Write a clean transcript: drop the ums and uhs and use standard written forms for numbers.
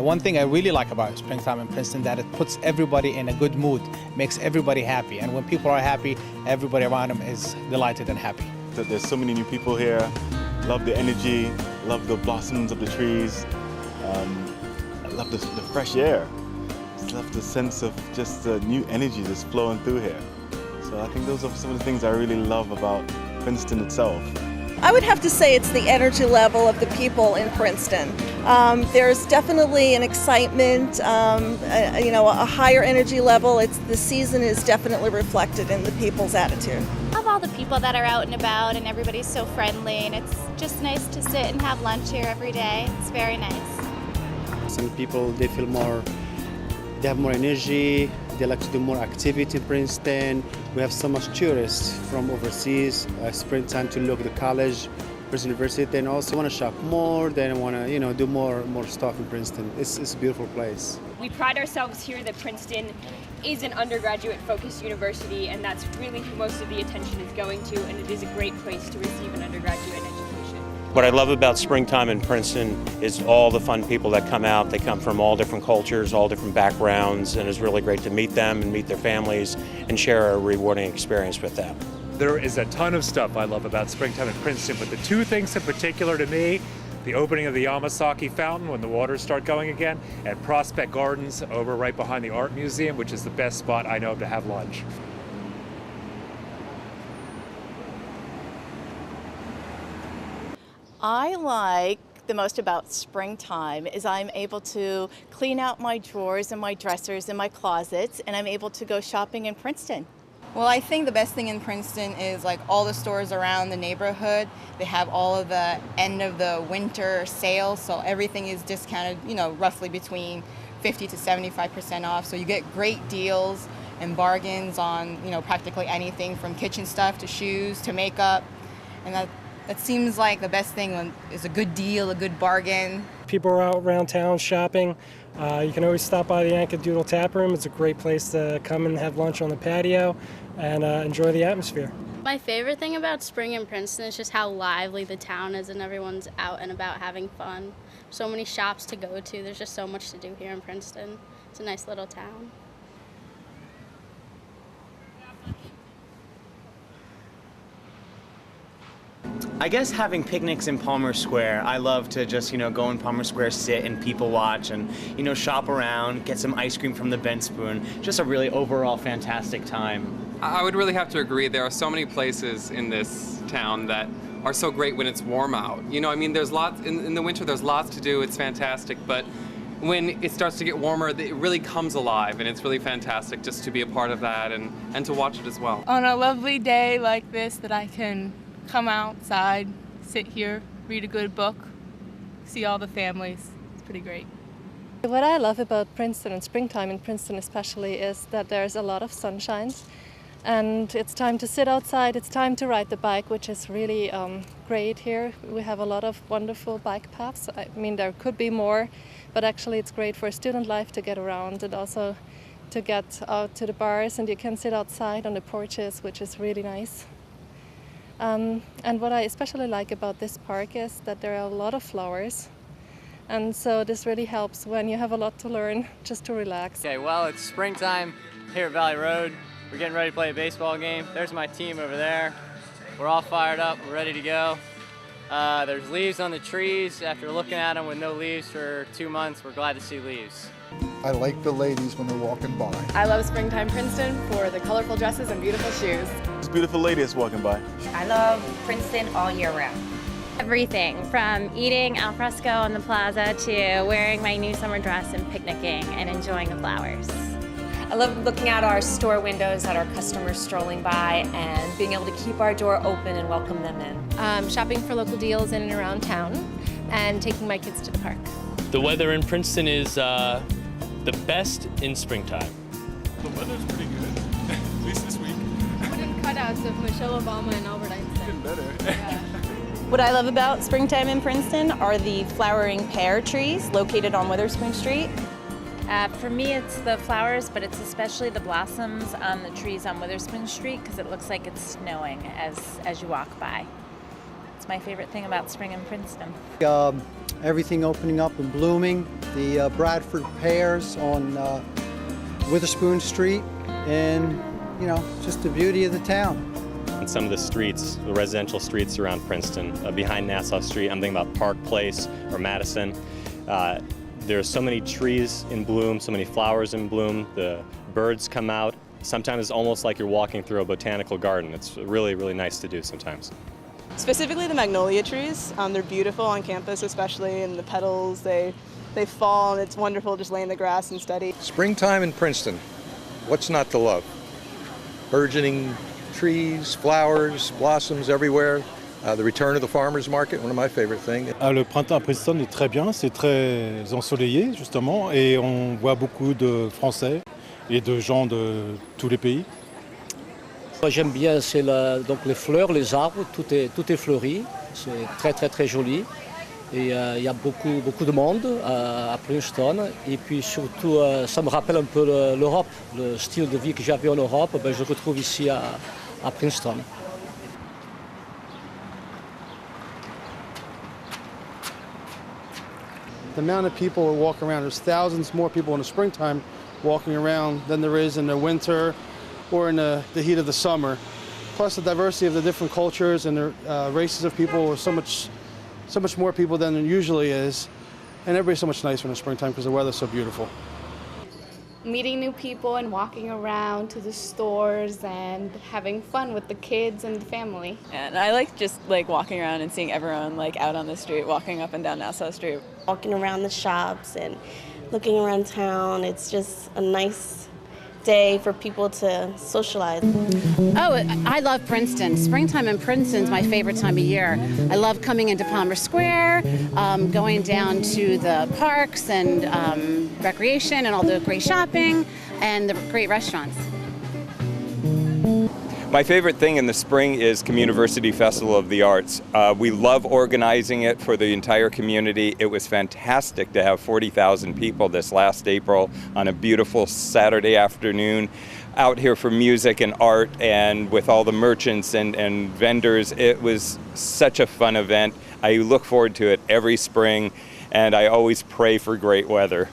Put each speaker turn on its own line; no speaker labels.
The one thing I really like about springtime in Princeton that it puts everybody in a good mood, makes everybody happy. And when people are happy, everybody around them is delighted and happy.
There's so many new people here. Love the energy, love the blossoms of the trees. I love the fresh air. Just love the sense of just the new energy just flowing through here. So I think those are some of the things I really love about Princeton itself.
I would have to say it's the energy level of the people in Princeton. There's definitely an excitement, a higher energy level. The season is definitely reflected in the people's attitude.
I love all the people that are out and about, and everybody's so friendly, and it's just nice to sit and have lunch here every day. It's very nice.
Some people, they have more energy, they like to do more activity in Princeton. We have so much tourists from overseas, springtime to look at the college, Princeton University. They also want to shop more, they want to do more stuff in Princeton. It's a beautiful place.
We pride ourselves here that Princeton is an undergraduate-focused university, and that's really who most of the attention is going to, and it is a great place to receive an undergraduate education.
What I love about springtime in Princeton is all the fun people that come out. They come from all different cultures, all different backgrounds, and it's really great to meet them and meet their families and share a rewarding experience with them.
There is a ton of stuff I love about springtime in Princeton, but the two things in particular to me, the opening of the Yamasaki Fountain when the waters start going again, and Prospect Gardens over right behind the Art Museum, which is the best spot I know of to have lunch.
I like the most about springtime is I'm able to clean out my drawers and my dressers and my closets, and I'm able to go shopping in Princeton.
Well, I think the best thing in Princeton is like all the stores around the neighborhood. They have all of the end of the winter sales, so everything is discounted, roughly between 50 to 75% off. So you get great deals and bargains on, practically anything from kitchen stuff to shoes to makeup, and that seems like the best thing is a good deal, a good bargain.
People are out around town shopping. You can always stop by the Doodle Tap Room. It's a great place to come and have lunch on the patio and enjoy the atmosphere.
My favorite thing about spring in Princeton is just how lively the town is and everyone's out and about having fun. So many shops to go to. There's just so much to do here in Princeton. It's a nice little town.
I guess having picnics in Palmer Square. I love to just, go in Palmer Square, sit and people watch and, shop around, get some ice cream from the Bent Spoon. Just a really overall fantastic time.
I would really have to agree. There are so many places in this town that are so great when it's warm out. There's lots, in the winter there's lots to do, it's fantastic, but when it starts to get warmer, it really comes alive, and it's really fantastic just to be a part of that and to watch it as well.
On a lovely day like this that I can come outside, sit here, read a good book, see all the families. It's pretty great.
What I love about Princeton and springtime in Princeton especially is that there's a lot of sunshine and it's time to sit outside, it's time to ride the bike, which is really great here. We have a lot of wonderful bike paths. There could be more, but actually it's great for student life to get around and also to get out to the bars, and you can sit outside on the porches, which is really nice. And what I especially like about this park is that there are a lot of flowers. And so this really helps when you have a lot to learn, just to relax.
Okay, well, it's springtime here at Valley Road. We're getting ready to play a baseball game. There's my team over there. We're all fired up, we're ready to go. There's leaves on the trees. After looking at them with no leaves for 2 months, we're glad to see leaves.
I like the ladies when they're walking by.
I love springtime Princeton for the colorful dresses and beautiful shoes.
There's beautiful ladies walking by.
I love Princeton all year round.
Everything from eating al fresco on the plaza to wearing my new summer dress and picnicking and enjoying the flowers.
I love looking out our store windows at our customers strolling by and being able to keep our door open and welcome them in.
Shopping for local deals in and around town and taking my kids to the park.
The weather in Princeton is the best in springtime.
The weather's pretty good, at least this week.
Wooden cutouts of Michelle Obama and Albert Einstein.
Getting better.
Yeah.
What I love about springtime in Princeton are the flowering pear trees located on Witherspoon Street.
For me, it's the flowers, but it's especially the blossoms on the trees on Witherspoon Street because it looks like it's snowing as you walk by.
It's my favorite thing about spring in Princeton.
Everything opening up and blooming, the Bradford pears on Witherspoon Street, and just the beauty of the town.
And some of the streets, the residential streets around Princeton, behind Nassau Street, I'm thinking about Park Place or Madison. There's so many trees in bloom, so many flowers in bloom, the birds come out. Sometimes it's almost like you're walking through a botanical garden. It's really, really nice to do sometimes.
Specifically the magnolia trees. They're beautiful on campus especially, and the petals, they fall, and it's wonderful just lay in the grass and study.
Springtime in Princeton, what's not to love? Burgeoning trees, flowers, blossoms everywhere. The return of the farmer's market, one of my favorite things.
Le printemps à Princeton est très bien, c'est très ensoleillé justement, et on voit beaucoup de Français et de gens de tous les pays.
Moi j'aime bien, c'est donc les fleurs, les arbres, tout est fleuri, c'est très très très joli. Et il y a beaucoup de monde à Princeton. Et puis surtout, ça me rappelle un peu l'Europe, le style de vie que j'avais en Europe, je le retrouve ici à Princeton.
The amount of people who walk around, there's thousands more people in the springtime walking around than there is in the winter or in the heat of the summer. Plus the diversity of the different cultures and the races of people, are so much more people than there usually is. And everybody's so much nicer in the springtime because the weather's so beautiful.
Meeting new people and walking around to the stores and having fun with the kids and the family.
And I like just walking around and seeing everyone out on the street, walking up and down Nassau Street.
Walking around the shops and looking around town, it's just a nice day for people to socialize.
Oh, I love Princeton. Springtime in Princeton is my favorite time of year. I love coming into Palmer Square, going down to the parks and recreation and all the great shopping and the great restaurants.
My favorite thing in the spring is Communiversity Festival of the Arts. We love organizing it for the entire community. It was fantastic to have 40,000 people this last April on a beautiful Saturday afternoon out here for music and art, and with all the merchants and vendors. It was such a fun event. I look forward to it every spring, and I always pray for great weather.